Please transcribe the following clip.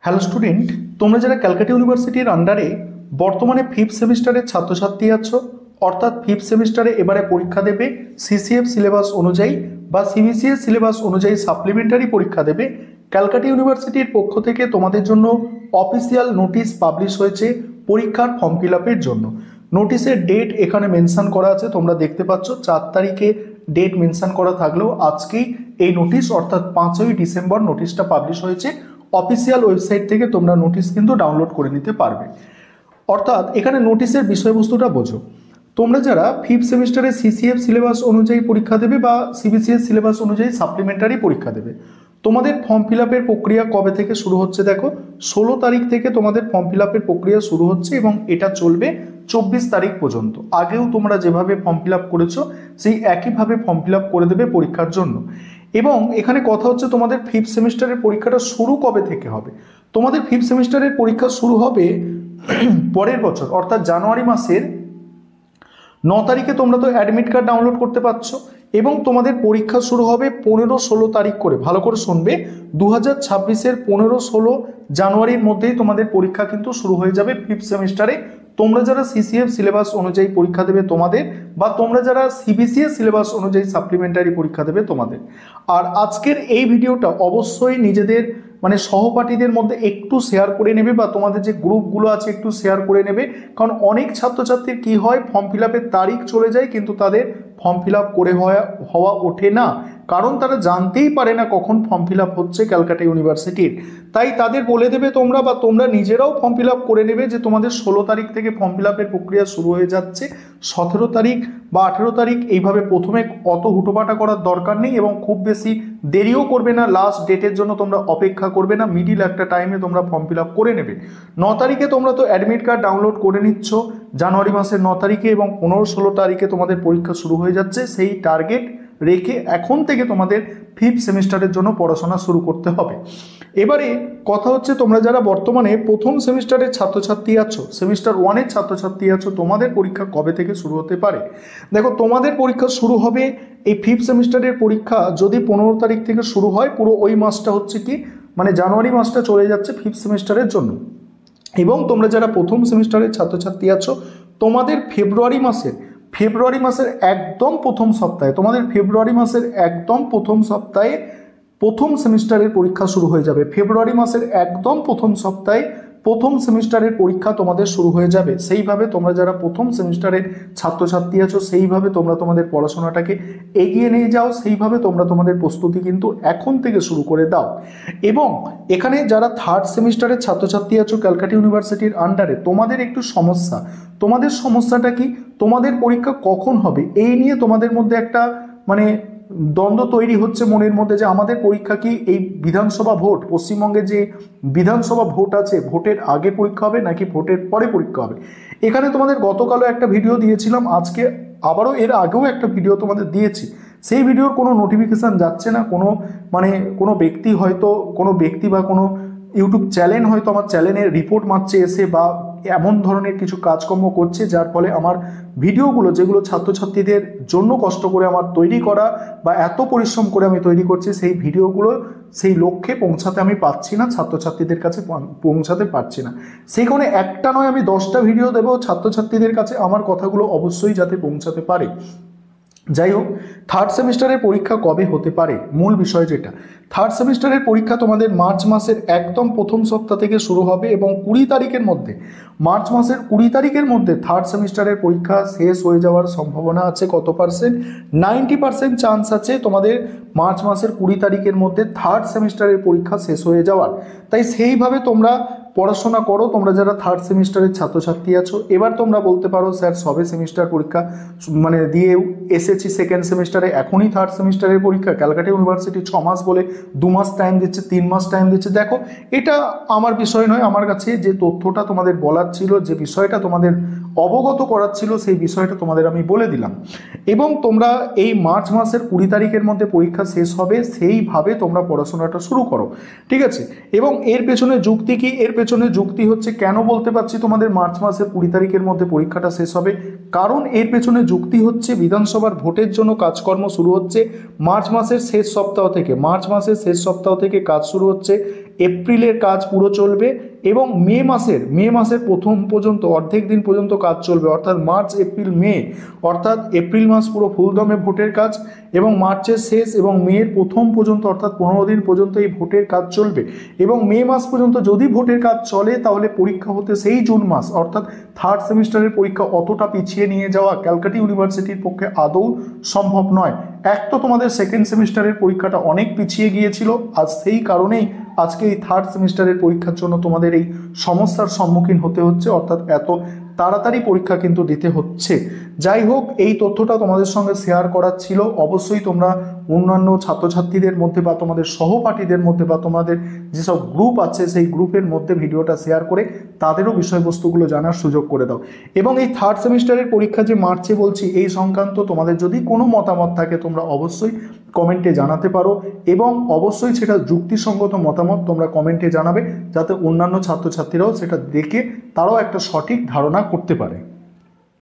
Hello student, তোমরা যারা ক্যালকাটা ইউনিভার্সিটির আন্ডারে বর্তমানে ফিফথ সেমিস্টারের ছাত্রছাত্রী আছো, অর্থাৎ ফিফথ সেমিস্টারে এবারে পরীক্ষা দেবে সিসিএফ সিলেবাস অনুযায়ী বা সিবিসিএস সিলেবাস অনুযায়ী সাপ্লিমেন্টারি পরীক্ষা দেবে, ক্যালকাটা ইউনিভার্সিটির পক্ষ থেকে তোমাদের জন্য অফিসিয়াল নোটিশ পাবলিশ হয়েছে পরীক্ষার ফর্ম ফিল আপের জন্য। নোটিশের ডেট এখানে মেনশন করা আছে, তোমরা দেখতে পাচ্ছ 4 তারিখে ডেট মেনশন করা থাকলেও আজকেই এই নোটিশ অর্থাৎ 5ই ডিসেম্বর নোটিশটা পাবলিশ হয়েছে। অফিসিয়াল ওয়েবসাইট থেকে তোমরা নোটিশ কিন্তু ডাউনলোড করে নিতে পারবে। অর্থাৎ এখানে নোটিশের বিষয়বস্তুটা বোঝো, তোমরা যারা ফিফথ সেমিস্টারে সিসিএফ সিলেবাস অনুযায়ী পরীক্ষা দেবে বা সিবিসিএস সিলেবাস অনুযায়ী সাপ্লিমেন্টারি পরীক্ষা দেবে, তোমাদের ফর্ম ফিল আপের প্রক্রিয়া কবে থেকে শুরু হচ্ছে দেখো, 16 তারিখ থেকে তোমাদের ফর্ম ফিল আপের প্রক্রিয়া শুরু হচ্ছে এবং এটা চলবে 24 তারিখ পর্যন্ত। আগেও তোমরা যেভাবে ফর্ম ফিল আপ করেছো সেই একইভাবে ফর্ম ফিল আপ করে দেবে পরীক্ষার জন্য। এবং এখানে কথা হচ্ছে তোমাদের ফিফথ সেমিস্টারের পরীক্ষাটা শুরু কবে থেকে হবে। তোমাদের ফিফথ সেমিস্টারের পরীক্ষা শুরু হবে পরের বছর অর্থাৎ জানুয়ারি মাসের 9 তারিখে। তোমরা তো অ্যাডমিট কার্ড ডাউনলোড করতে পারছো এবং তোমাদের পরীক্ষা শুরু হবে 15-16 তারিখ করে। ভালো করে শুনবে, 2026-এর 15-16 জানুয়ারির মধ্যেই তোমাদের পরীক্ষা কিন্তু শুরু হয়ে যাবে ফিফথ সেমিস্টারে। তোমরা যারা সিসিএফ সিলেবাস অনুযায়ী পরীক্ষা দেবে তোমাদের, বা তোমরা যারা সিবিসিএস সিলেবাস অনুযায়ী সাপ্লিমেন্টারি পরীক্ষা দেবে তোমাদের। আর আজকের এই ভিডিওটা অবশ্যই নিজেদের সহপাঠীদের মধ্যে একটু শেয়ার করে নেবে, বা তোমাদের যে গ্রুপগুলো আছে একটু শেয়ার করে নেবে। কারণ অনেক ছাত্রছাত্রীর কি হয়, ফর্ম ফিল আপের তারিখ চলে যায় কিন্তু তাদের ফর্ম ফিল আপ করে হওয়া ওঠে না, কারণ তারা জানতেই পারে না কখন ফর্ম ফিল আপ হচ্ছে ক্যালকাটা ইউনিভার্সিটির। তাই তাদের বলে দেবে তোমরা, বা তোমরা নিজেরাও ফর্ম ফিল আপ করে নেবে যে তোমাদের 16 তারিখ থেকে ফর্ম ফিল আপের প্রক্রিয়া শুরু হয়ে যাচ্ছে। 17 তারিখ বা 18 তারিখ এইভাবে প্রথমে অত হুটোপাটা করার দরকার নেই এবং খুব বেশি দেরিও করবে না, লাস্ট ডেটের জন্য তোমরা অপেক্ষা করবে না, মিডিল একটা টাইমে তোমরা ফর্ম ফিল আপ করে নেবে। 9 তারিখে তোমরা তো অ্যাডমিট কার্ড ডাউনলোড করে নিচ্ছ জানুয়ারি মাসের 9 তারিখে, এবং 15-16 তারিখে তোমাদের পরীক্ষা শুরু হয়ে যাচ্ছে। সেই টার্গেট রেখে এখন থেকে তোমাদের ফিফথ সেমিস্টারের জন্য পড়াশোনা শুরু করতে হবে। এবারে কথা হচ্ছে, তোমরা যারা বর্তমানে প্রথম সেমিস্টারের ছাত্রছাত্রী আছো, সেমিস্টার 1-এর ছাত্রছাত্রী আছো, তোমাদের পরীক্ষা কবে থেকে শুরু হতে পারে দেখো। তোমাদের পরীক্ষা শুরু হবে এই ফিফথ সেমিস্টারের পরীক্ষা যদি 15 তারিখ থেকে শুরু হয়, পুরো ওই মাসটা হচ্ছে কি জানুয়ারি মাসটা চলে যাচ্ছে ফিফথ সেমিস্টারের জন্য। এবং তোমরা যারা প্রথম সেমিস্টারের ছাত্রছাত্রী আছো, তোমাদের ফেব্রুয়ারি মাসের একদম প্রথম সপ্তাহে, তোমাদের ফেব্রুয়ারি মাসের একদম প্রথম সপ্তাহে প্রথম সেমিস্টারের পরীক্ষা শুরু হয়ে যাবে। ফেব্রুয়ারি মাসের একদম প্রথম সপ্তাহে প্রথম সেমিস্টারের পরীক্ষা তোমাদের শুরু হয়ে যাবে। সেইভাবে তোমরা যারা প্রথম সেমিস্টারের ছাত্রছাত্রী আছো, সেইভাবে তোমরা তোমাদের পড়াশোনাটাকে এগিয়ে নিয়ে যাও, সেইভাবে তোমরা তোমাদের প্রস্তুতি কিন্তু এখন থেকে শুরু করে দাও। এবং এখানে যারা থার্ড সেমিস্টারের ছাত্রছাত্রী আছো ক্যালকাটা ইউনিভার্সিটির আন্ডারে, তোমাদের একটু সমস্যা। তোমাদের সমস্যাটা কি, তোমাদের পরীক্ষা কখন হবে এই নিয়ে তোমাদের মধ্যে একটা দ্বন্দ্ব তৈরি হচ্ছে মনের মধ্যে, যে আমাদের পরীক্ষা কি এই বিধানসভা ভোট, পশ্চিমবঙ্গে যে বিধানসভা ভোট আছে, ভোটের আগে পরীক্ষা হবে নাকি ভোটের পরে পরীক্ষা হবে। এখানে তোমাদের গতকালও একটা ভিডিও দিয়েছিলাম, আজকে আবারও এর আগেও একটা ভিডিও তোমাদের দিয়েছি। সেই ভিডিওর কোনো নোটিফিকেশান যাচ্ছে না, কোনো ব্যক্তি বা কোনো ইউটিউব চ্যানেল হয়তো আমার চ্যানেলের রিপোর্ট মারছে এসে, বা এমন ধরনের কিছু কাজকর্ম করছে যার ফলে আমার ভিডিওগুলো, যেগুলো ছাত্রছাত্রীদের জন্য কষ্ট করে আমার তৈরি করা বা এত পরিশ্রম করে আমি তৈরি করছি, সেই ভিডিওগুলো সেই লক্ষ্যে পৌঁছাতে আমি পারছি না, ছাত্রছাত্রীদের কাছে পৌঁছাতে পারছি না। সেই কারণে একটা নয় আমি 10টা ভিডিও দেবো ছাত্রছাত্রীদের কাছে, আমার কথাগুলো অবশ্যই যাতে পৌঁছাতে পারে। যাই হোক, থার্ড সেমিস্টারের পরীক্ষা কবে হতে পারে, মূল বিষয় যেটা, থার্ড সেমিস্টারের পরীক্ষা তোমাদের মার্চ মাসের একদম প্রথম সপ্তাহ থেকে শুরু হবে এবং 20 তারিখের মধ্যে, মার্চ মাসের 20 তারিখের মধ্যে থার্ড সেমিস্টারের পরীক্ষা শেষ হয়ে যাওয়ার সম্ভাবনা আছে। কত পার্সেন্ট? 90% চান্স আছে তোমাদের মার্চ মাসের 20 তারিখের মধ্যে থার্ড সেমিস্টারের পরীক্ষা শেষ হয়ে যাওয়ার। তাই সেইভাবে তোমরা পড়াশোনা করো, তোমরা যারা থার্ড সেমিস্টারের ছাত্রছাত্রী আছো। এবার তোমরা বলতে পারো স্যার সবে সেমিস্টার পরীক্ষা দিয়ে এসেছি সেকেন্ড সেমিস্টারে, এখনই থার্ড সেমিস্টারের পরীক্ষা, ক্যালকাটা ইউনিভার্সিটি 6 মাস বলে 2 মাস টাইম দিচ্ছে, 3 মাস টাইম দিচ্ছে। দেখো, এটা আমার বিষয় নয়, আমার কাছে যে তথ্যটা তোমাদের বলার ছিল, যে বিষয়টা তোমাদের অবগত করার ছিল, সেই বিষয়টা তোমাদের আমি বলে দিলাম। এবং তোমরা এই মার্চ মাসের 20 তারিখের মধ্যে পরীক্ষা শেষ হবে, সেইভাবে তোমরা পড়াশোনাটা শুরু করো, ঠিক আছে। এবং এর পেছনে যুক্তি কি? এর পেছনে যুক্তি হচ্ছে, কেন বলতে পারছি তোমাদের মার্চ মাসের 20 তারিখের মধ্যে পরীক্ষাটা শেষ হবে, কারণ এর পেছনে যুক্তি হচ্ছে বিধানসভার ভোটের জন্য কাজকর্ম শুরু হচ্ছে মার্চ মাসের শেষ সপ্তাহ থেকে। কাজ শুরু হচ্ছে এপ্রিলের কাজ পুরো চলবে এবং মে মাসের প্রথম পর্যন্ত অর্ধেক দিন পর্যন্ত কাজ চলবে, অর্থাৎ মার্চ এপ্রিল মে, অর্থাৎ এপ্রিল মাস পুরো ফুলদমে ভোটের কাজ এবং মার্চের শেষ এবং মের প্রথম পর্যন্ত অর্থাৎ 15 দিন পর্যন্ত এই ভোটের কাজ চলবে এবং মে মাস পর্যন্ত যদি ভোটের কাজ চলে তাহলে পরীক্ষা হতে সেই জুন মাস, অর্থাৎ থার্ড সেমিস্টারের পরীক্ষা অতটা পিছিয়ে নিয়ে যাওয়া ক্যালকাটা ইউনিভার্সিটির পক্ষে আদৌ সম্ভব নয়। এক তো তোমাদের সেকেন্ড সেমিস্টারের পরীক্ষাটা অনেক পিছিয়ে গিয়েছিল, আর সেই কারণেই আজকে এই থার্ড সেমিস্টারের পরীক্ষার জন্য তোমাদের এই সমস্যার সম্মুখীন হতে হচ্ছে, অর্থাৎ এত তাড়াতাড়ি পরীক্ষা কিন্তু দিতে হচ্ছে। যাই হোক, এই তথ্যটা তোমাদের সঙ্গে শেয়ার করার ছিল। অবশ্যই তোমরা অন্যান্য ছাত্রছাত্রীদের মধ্যে বা তোমাদের সহপাঠীদের মধ্যে বা তোমাদের যেসব গ্রুপ আছে সেই গ্রুপের মধ্যে ভিডিওটা শেয়ার করে তাদেরও বিষয়বস্তুগুলো জানার সুযোগ করে দাও। এবং এই থার্ড সেমিস্টারের পরীক্ষা যে মার্চে বলছি, এই সংক্রান্ত তোমাদের যদি কোনো মতামত থাকে তোমরা অবশ্যই কমেন্টে জানাতে পারো এবং অবশ্যই সেটা যুক্তিসঙ্গত মতামত তোমরা কমেন্টে জানাবে, যাতে অন্যান্য ছাত্রছাত্রীরাও সেটা দেখে তারাও একটা সঠিক ধারণা করতে পারে।